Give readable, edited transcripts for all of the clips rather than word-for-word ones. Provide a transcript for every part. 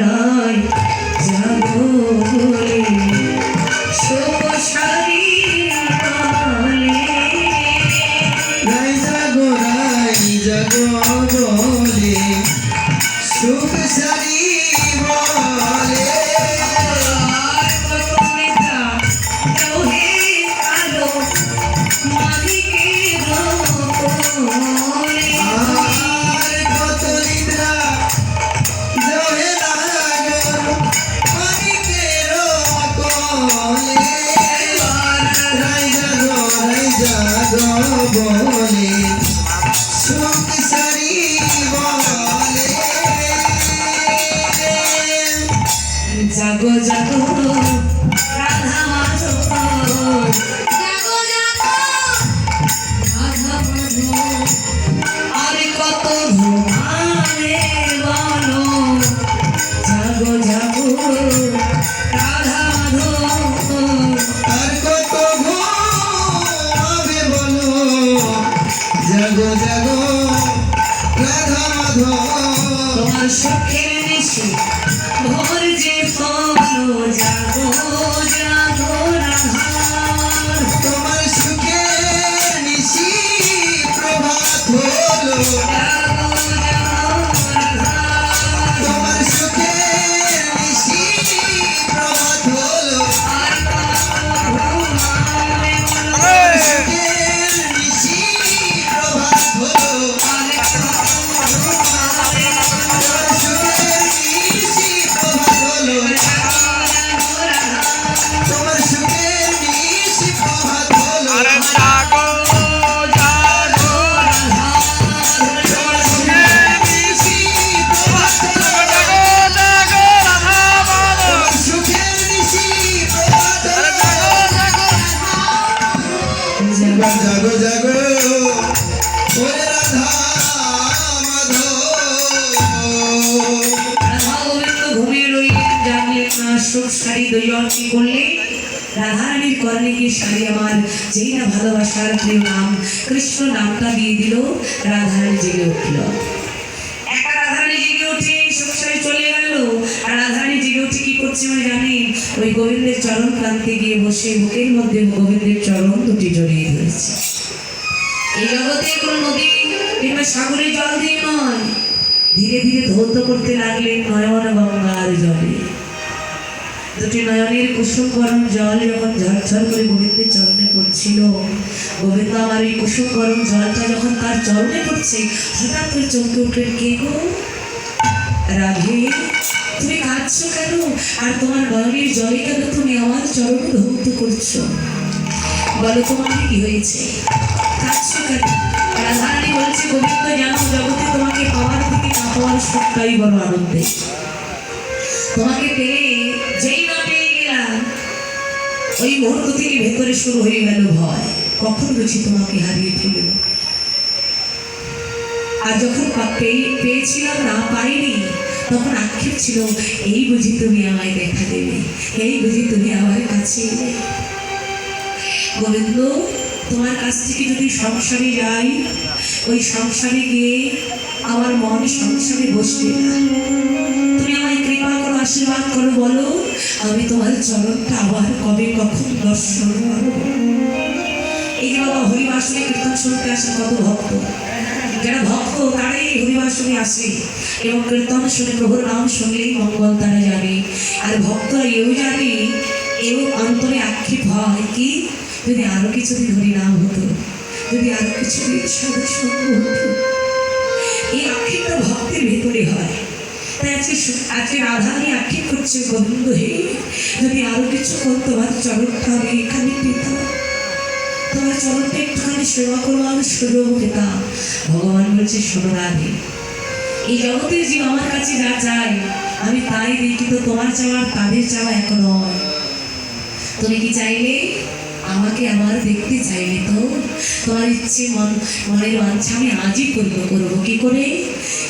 রায় জাগো বলে শোকসারি বলে রায় জাগো বলে শোকসারি বলে বলে শোকসারি বলে জাগো জাগো রাধা মাধব জাগো জাগো রাধা মাধব আর কত ঘুমাবে বলো জাগো জাগো রাধা মাধব আর কত ঘুমাবে বলো জাগো জাগো রাধা মাধব তোমার সুখের নিশি ভোর যে ফলো জাগো জাগো রাধার তোমার সুখের নিশি প্রভাত হলো জাগো জাগো রাধার তোমার সুখের নিশি প্রভাত হলো আর ঘুমাবে তোমার সুখের নিশি প্রভাত হলো তোমার সুখের নিশি প্রভাত হলো তোমার সুখের নিশি প্রভাত হলো তোমার সুখের নিশি প্রভাত হলো তোমার সুখের নিশি প্রভাত হলো জাগো জাগো ওরে রাধা মাধব ঘুমিয়ে রইলেন জানলেন না সুখ শাড়ি দৈয়ন কি করলে রাধারানীর কর্ণে গিয়ে শাড়ি আমার যেই না ভালোবাসার প্রিয় নাম কৃষ্ণ নামটা দিয়ে দিল রাধারানী জেগে উঠল একটা রাধারানী জেগে উঠে সুখ শাড়ি চলে গেল আর রাধারানী জেগে উঠে কি করছে মানে জানেন ওই গোবিন্দের চরণ প্রান্তে গিয়ে বসে বুকের মধ্যে গোবিন্দের চরণ দুটি জড়িয়ে ধরেছে এই জগতে কোনো নদী কিংবা সাগরে জল দিয়ে নয় ধীরে ধীরে ধৌত করতে লাগলেন নয়ন গঙ্গার জলে দুটি নয়নের কুসুম গরম জল যখন ঝরঝর করে গোবিন্দের চরণে পড়ছিল গোবিন্দ আমার এই কুসুম গরম জলটা যখন তার চরণে পড়ছে হঠাৎ করে চমকে উঠলেন কে গো রাধে তুমি কাঁদছো কেন আর তোমার নয়নের জলে কেন তুমি আমার চরণ ধৌত করছো বলো তোমার কি হয়েছে কাঁদছো কেন রাধারানী বলছে গোবিন্দ জানো জগতে তোমাকে পাওয়ার থেকে না পাওয়ার সুখটাই বড় আনন্দে তোমাকে পেয়ে যেই না পেয়ে গেলাম ওই মুহূর্ত থেকে ভেতরে শুরু হয়ে গেল ভয় কখন বুঝি তোমাকে হারিয়ে ফেলব আর যখন পেয়েছিলাম না পাইনি তখন আক্ষেপ ছিল এই বুঝি তুমি আমায় দেখা দেবে এই বুঝি তুমি আমার কাছে এলে গোবিন্দ তোমার কাছ থেকে যদি সংসারে যাই ওই সংসারে গিয়ে আমার মন সংসারে বসবে না তুমি আমায় কৃপা করো আশীর্বাদ করো বলো আমি তোমার চরণটা আবার কবে কখন দর্শন করবো এই যে বাবা হরিবাসনে কীর্তন শুনতে আসে কত ভক্ত যারা ভক্ত তারাই এই হরিবাসনে আসে এবং কীর্তন শুনে প্রভুর নাম শুনলেই মঙ্গল তারা জানে আর ভক্তরা এও জানে এও অন্তরে আক্ষেপ হয় কি যদি আরো কিছুদিন হরি নাম হতো যদি আরো কিছুদিন সঙ্গ হতো এই আক্ষেপটা ভক্তের ভেতরে হয় তাই আজকে রাধারানী আক্ষেপ করছে গোবিন্দ হে যদি আরো কিছুক্ষণ তোমার চরণটা আমি এখানে পেতাম তোমার চরণটা একটুখানি সেবা করবো আমি সুযোগ পেতাম ভগবান বলছে শোনো রাধে এই জগতের জীব আমার কাছে যা চাই আমি তাই দিই কিন্তু তোমার চাওয়া তাদের চাওয়া এক নয় তুমি কি চাইলে আমাকে আমার দেখতে চাইলে তো তোমার ইচ্ছে মনের বাঞ্ছা আমি আজই পূর্ণ করবো কি করে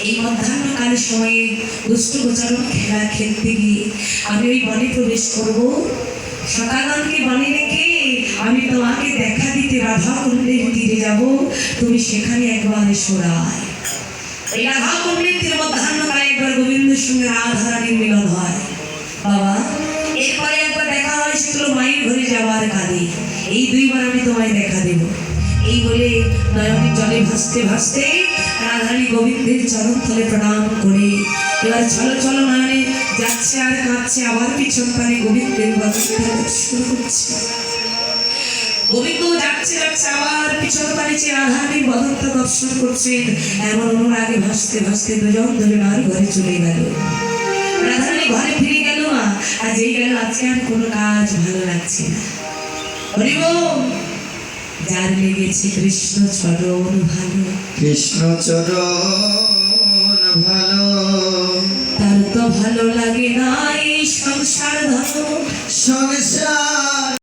এই মধ্যাহ্নকালের সময়ে দুষ্ট গোচারণ খেলা খেলতে গিয়ে আমি ওই বনে প্রবেশ করব সকালকে বনে রেখে আমি তোমাকে দেখা দিতে রাধা কুণ্ডের তীরে যাব তুমি সেখানে একবার সরায় এই রাধা পণ্ডিতের মধ্যাহ্নকালে একবার গোবিন্দের সঙ্গে রাধারানীর মিলন হয় বাবা। এরপরে একবার দেখা হয় সেগুলো মায়ের ঘরে যাওয়ার কাঁদে, এই দুইবার আমি তোমায় দেখা দেব এই বলে নয়নের জলে ভাসতে ভাসতে রাধারানী গোবিন্দের চরণ তলে প্রণাম করে এবার চলো চলো নয়নে যাচ্ছে আর কাঁদছে, আবার পিছন পানে গোবিন্দের বাদনটা শুরু করছে। গোবিন্দ যাচ্ছে যাচ্ছে আবার পিছন পানে যে রাধারানীর বদনটা দর্শন করছেন, এমন অনুরাগে ভাসতে ভাসতে দুজন দুজনার ঘরে চলে গেল। রাধারানী ঘরে ফিরে গেল মা, আর যেই গেল আজকে আর কোনো কাজ ভালো লাগছে না। হরিব যার লেগেছে কৃষ্ণ চরণ ভালো, কৃষ্ণ চরণ ভালো, তার তো ভালো লাগে না এই সংসার ধর্ম। সংসার